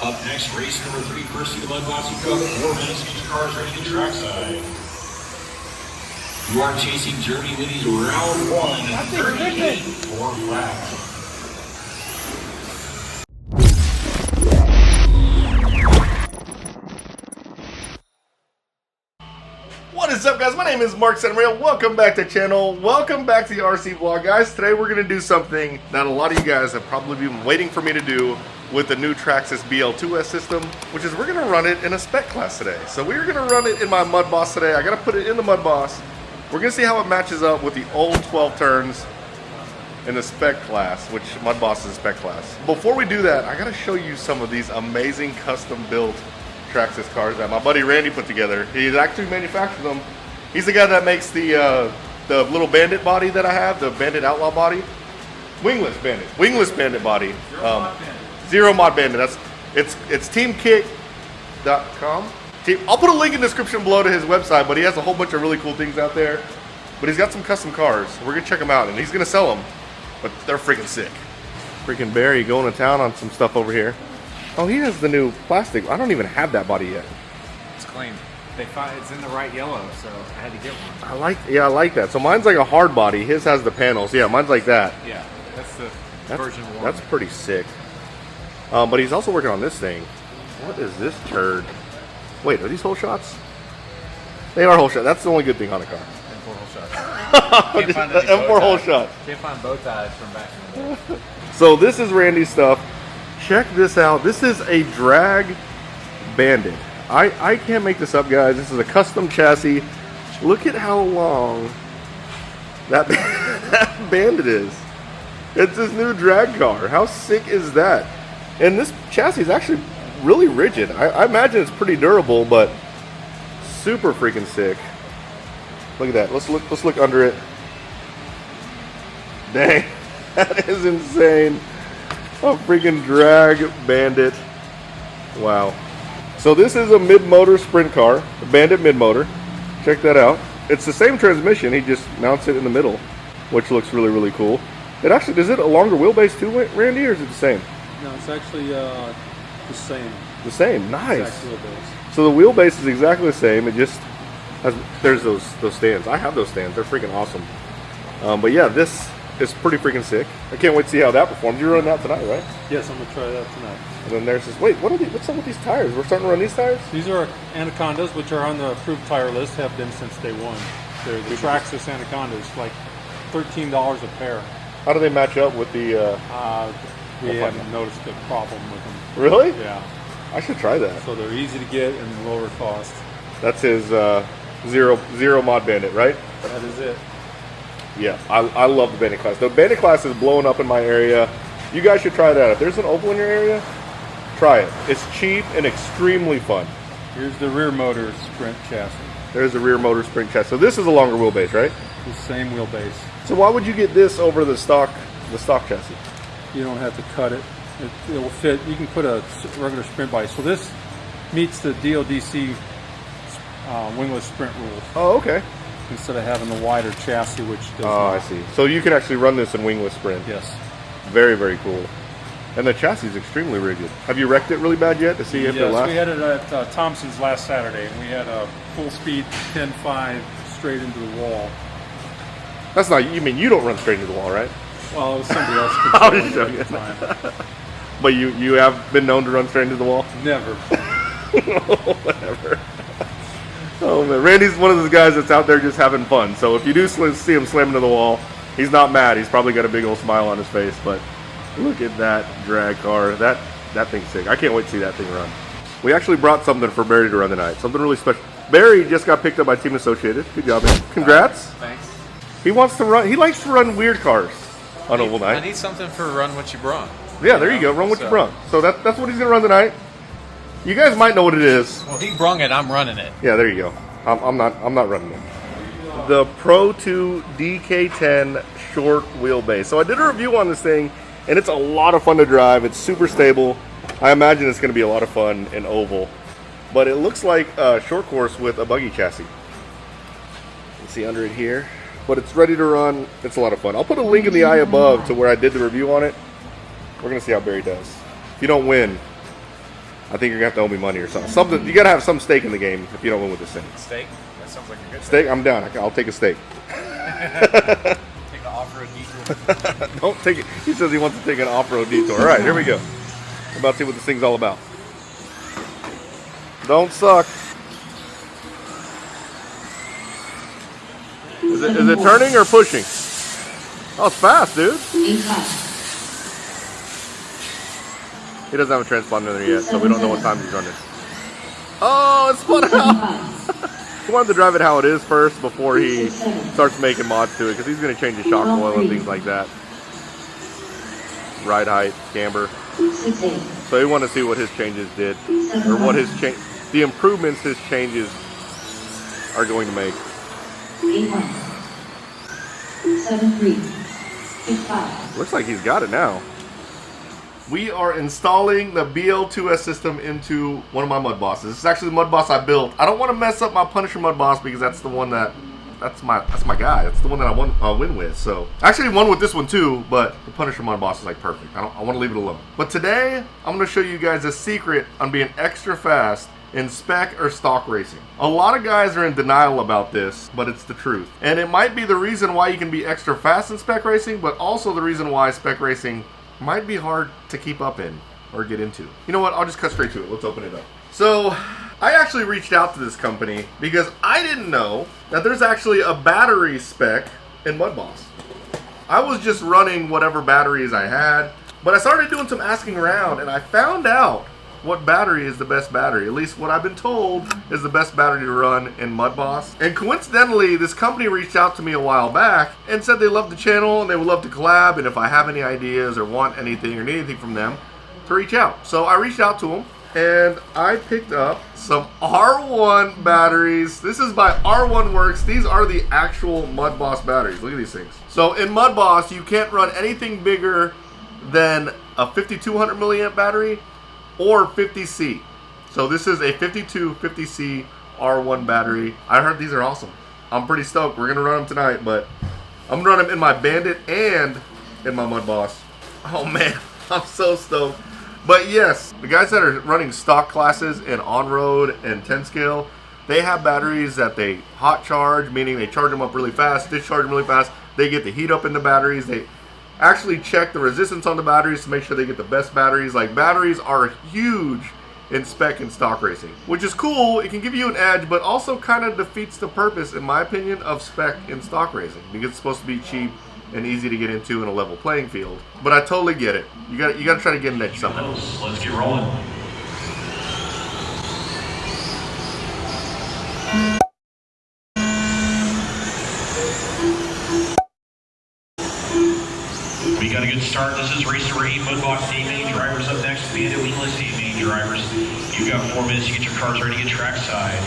Up next, race number 3, first seat of Mudboss. You've got 4 minutes. Each car is ready to trackside. You are chasing Germany Liddy's round 1 and 38 laps. What is up, guys? My name is Mark Santamaria. Welcome back to the channel. Welcome back to the RC vlog, guys. Today we're going to do something that a lot of you guys have probably been waiting for me to do with the new Traxxas BL2S system, which is we're going to run it in a spec class today. So we're going to run it in my Mudboss today. I got to put it in the Mudboss. We're going to see how it matches up with the old 12 turns in the spec class, which Mudboss is spec class. Before we do that, I got to show you some of these amazing custom built Traxxas cars that my buddy Randy put together. He actually manufactured them. He's the guy that makes the little Bandit body that I have, the Bandit Outlaw body. Wingless Bandit body. Zero Mod Bandit. That's it's teamkick.com. I'll put a link in the description below to his website, but he has a whole bunch of really cool things out there. But he's got some custom cars. We're gonna check them out, and he's gonna sell them. But they're freaking sick. Freaking Barry going to town on some stuff over here. Oh, he has the new plastic. I don't even have that body yet. It's clean. It's in the right yellow, so I had to get one. I like that. So mine's like a hard body. His has the panels. Yeah, mine's like that. Yeah, that's version 1. That's pretty sick. But he's also working on this thing. What is this turd? Wait, are these whole shots? They are whole shots. That's the only good thing on the car. M4 whole shots. Can't find any M4 whole shots. Can't find bow ties from back in the day. So this is Randy's stuff. Check this out. This is a drag Bandit. I can't make this up, guys. This is a custom chassis. Look at how long that Bandit is. It's this new drag car. How sick is that? And this chassis is actually really rigid. I imagine it's pretty durable, but super freaking sick. Look at that. Let's look under it. Dang, that is insane. A freaking drag Bandit. Wow. So this is a mid-motor sprint car, a Bandit mid-motor. Check that out. It's the same transmission. He just mounts it in the middle, which looks really, really cool. It actually, is it a longer wheelbase too, Randy, or is it the same? No, it's actually the same. The same. Nice. Exact wheelbase. So the wheelbase is exactly the same. It just has, there's those stands. I have those stands. They're freaking awesome. But yeah, this is pretty freaking sick. I can't wait to see how that performs. You're running that tonight, right? Yes, I'm gonna try that tonight. And then there's this. Wait, what's up with these tires? We're starting to run these tires? These are Anacondas, which are on the approved tire list. Have been since day one. They're the Traxxas Anacondas, like $13 a pair. How do they match up with the? We haven't noticed a problem with them. Really? Yeah. I should try that. So they're easy to get and lower cost. That's his zero Mod Bandit, right? That is it. Yeah, I love the Bandit class. The Bandit class is blowing up in my area. You guys should try that. If there's an oval in your area, try it. It's cheap and extremely fun. Here's the rear motor sprint chassis. There's the rear motor sprint chassis. So this is a longer wheelbase, right? The same wheelbase. So why would you get this over the stock chassis? You don't have to cut it. It will fit. You can put a regular sprint body. So this meets the DODC wingless sprint rules. Oh, okay. Instead of having the wider chassis, which does not. I see. So you can actually run this in wingless sprint. Yes. Very, very cool. And the chassis is extremely rigid. Have you wrecked it really bad yet to see if it lasts? Yes, we had it at Thompson's last Saturday, and we had a full speed 10.5 straight into the wall. That's not, you mean you don't run straight into the wall, right? Well, it was somebody else I was controlling it at the time. But you have been known to run straight into the wall? Never. Whatever. Oh man, Randy's one of those guys that's out there just having fun. So if you do see him slam into the wall, he's not mad. He's probably got a big old smile on his face. But look at that drag car. That thing's sick. I can't wait to see that thing run. We actually brought something for Barry to run tonight. Something really special. Barry just got picked up by Team Associated. Good job, man. Congrats. Thanks. He wants to run. He likes to run weird cars on oval night. I need something for run what you brung. Yeah, there you go. Run what you brung. So that's what he's gonna run tonight. You guys might know what it is. Well, he brung it. I'm running it. Yeah, there you go. I'm not running it. The Pro 2 DK10 short wheelbase. So I did a review on this thing, and it's a lot of fun to drive. It's super stable. I imagine it's going to be a lot of fun in oval. But it looks like a short course with a buggy chassis. You can see under it here. But it's ready to run. It's a lot of fun. I'll put a link in the eye above to where I did the review on it. We're going to see how Barry does. If you don't win, I think you're gonna have to owe me money or something. Something you gotta have some stake in the game if you don't win with this thing. Steak? That sounds like a good Steak? I'm down. I'll take a steak. Take the off-road detour. Don't take it. He says he wants to take an off-road detour. All right, here we go. I'm about to see what this thing's all about. Don't suck. Is it turning or pushing? Oh, it's fast, dude. He doesn't have a transponder in there yet, so we don't know what time he's running. Oh, it's spun out. He wanted to drive it how it is first before he starts making mods to it, because he's going to change the shock coil and things like that. Ride height, camber. So he wanted to see what his changes did, or what the improvements his changes are going to make. 7-3. Looks like he's got it now. We are installing the BL2S system into one of my Mudbosses. This is actually the Mudboss I built. I don't want to mess up my Punisher Mudboss because that's the one that's my guy. That's the one that I win with. So I actually won with this one too, but the Punisher Mudboss is like perfect. I want to leave it alone. But today I'm going to show you guys a secret on being extra fast in spec or stock racing. A lot of guys are in denial about this, but it's the truth. And it might be the reason why you can be extra fast in spec racing, but also the reason why spec racing might be hard to keep up in or get into. You know what? I'll just cut straight to it. Let's open it up. So I actually reached out to this company because I didn't know that there's actually a battery spec in Mudboss. I was just running whatever batteries I had, but I started doing some asking around and I found out what battery is the best battery. At least what I've been told is the best battery to run in Mudboss. And coincidentally, this company reached out to me a while back and said they love the channel and they would love to collab, and if I have any ideas or want anything or need anything from them, to reach out. So I reached out to them and I picked up some R1 batteries. This is by R1 Wurks. These are the actual Mudboss batteries. Look at these things. So in Mudboss, you can't run anything bigger than a 5200 milliamp battery or 50C. So this is a 5250C R1 battery. I heard these are awesome. I'm pretty stoked. We're gonna run them tonight, but I'm gonna run them in my Bandit and in my Mudboss. Oh man, I'm so stoked. But yes, the guys that are running stock classes in on-road and 10 scale, they have batteries that they hot charge, meaning they charge them up really fast, discharge them really fast. They get the heat up in the batteries. They actually check the resistance on the batteries to make sure they get the best batteries. Like, batteries are huge in spec and stock racing, which is cool. It can give you an edge, but also kind of defeats the purpose, in my opinion, of spec in stock racing, because it's supposed to be cheap and easy to get into in a level playing field. But I totally get it. You got to try to get an edge somehow. Let's get rolling. We got a good start. This is race 3. Mudboss 8 main drivers up next. Bandit Wingless 8 main drivers. You've got 4 minutes to get your cars ready to get trackside.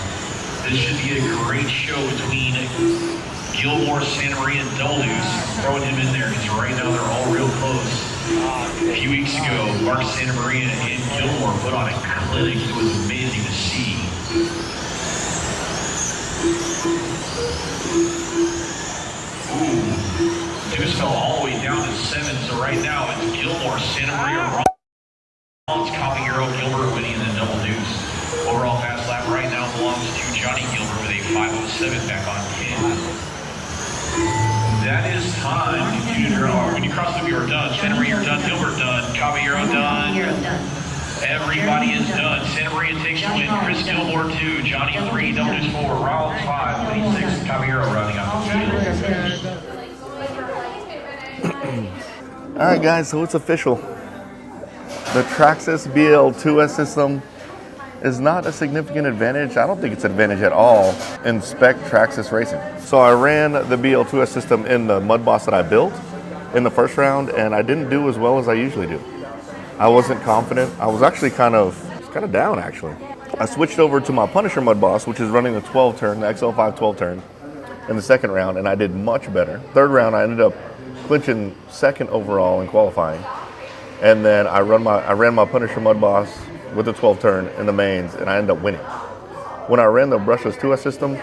This should be a great show between Gilmore, Santa Maria, and Duluth. Throwing him in there because right now they're all real close. A few weeks ago, Mark Santa Maria and Gilmore put on a clinic. It was amazing to see. Ooh. Deuce fell all the way down to 7, so right now it's Gilmore, Santa Maria, Rollins, Copy Hero, Gilbert winning the double deuce. Overall fast lap right now belongs to Johnny Gilbert with a 5:07 back on 10. That is time. When you cross over, you're done. Santa Maria, you're done. Gilbert done. Copy Hero done. Everybody is done. Santa Maria takes the win. Chris Gilmore 2, Johnny 3, double deuce 4, Rollins 5, Winnie 6, Copy Hero rounding out the field. Alright guys, so it's official. The Traxxas BL2S system is not a significant advantage. I don't think it's an advantage at all in spec Traxxas racing. So I ran the BL2S system in the Mudboss that I built in the first round, and I didn't do as well as I usually do. I wasn't confident. I was actually kind of down actually. I switched over to my Punisher Mudboss, which is running the 12 turn, the XL5 12 turn, in the second round, and I did much better. Third round, I ended up clinching second overall in qualifying, and then I ran my Punisher Mudboss with the 12 turn in the mains, and I ended up winning. When I ran the brushless 2S system,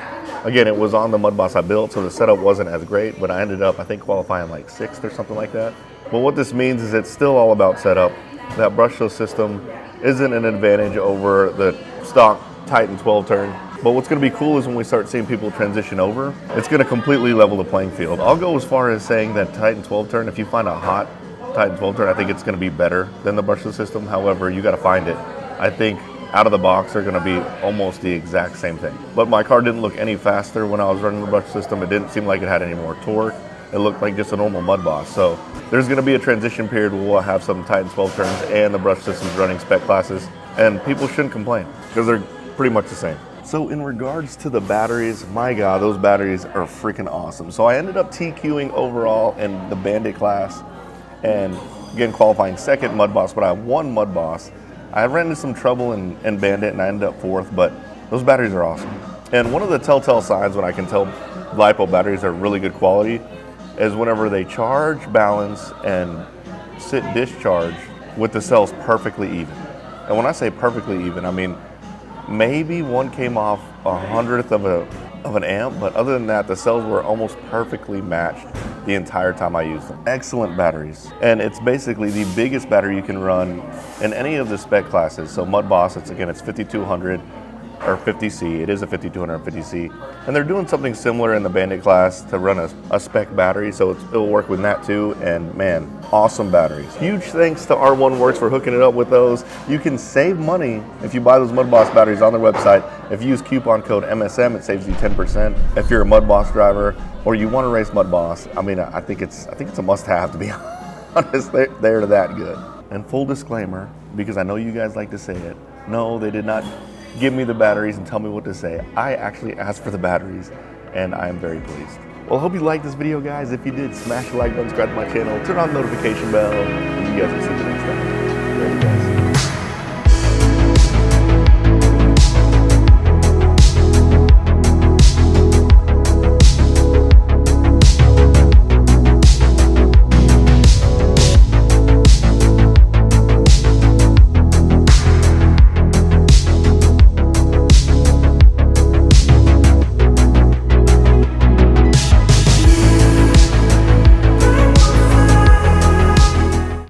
again, it was on the Mudboss I built, so the setup wasn't as great, but I ended up, I think, qualifying like 6th or something like that. But what this means is it's still all about setup. that brushless system isn't an advantage over the stock Titan 12 turn. But what's going to be cool is when we start seeing people transition over, it's going to completely level the playing field. I'll go as far as saying that Titan 12 turn, if you find a hot Titan 12 turn, I think it's going to be better than the brushless system. However, you got to find it. I think out of the box they're going to be almost the exact same thing. But my car didn't look any faster when I was running the brush system. It didn't seem like it had any more torque. It looked like just a normal Mudboss. So there's going to be a transition period where we'll have some Titan 12 turns and the brush systems running spec classes, and people shouldn't complain because they're pretty much the same. So in regards to the batteries, my God, those batteries are freaking awesome. So I ended up TQing overall in the Bandit class, and again qualifying second Mudboss, but I won Mudboss. I ran into some trouble in Bandit and I ended up fourth, but those batteries are awesome. And one of the telltale signs when I can tell LiPo batteries are really good quality is whenever they charge, balance, and sit discharge with the cells perfectly even. And when I say perfectly even, I mean maybe one came off 1/100th of an amp, but other than that, the cells were almost perfectly matched the entire time I used them. Excellent batteries. And it's basically the biggest battery you can run in any of the spec classes. So Mudboss, it's 5200 or 50C. It is a 5200 or 50C. And they're doing something similar in the Bandit class to run a spec battery, so it'll work with that too. And man, awesome batteries. Huge thanks to R1 Wurks for hooking it up with those. You can save money if you buy those Mudboss batteries on their website. If you use coupon code MSM, it saves you 10%. If you're a Mudboss driver or you want to race Mudboss, I mean, I think it's a must-have, to be honest. They're that good. And full disclaimer, because I know you guys like to say it, no, they did not give me the batteries and tell me what to say. I actually asked for the batteries, and I am very pleased. Well, I hope you liked this video, guys. If you did, smash the like button, subscribe to my channel, turn on the notification bell, and you guys will see the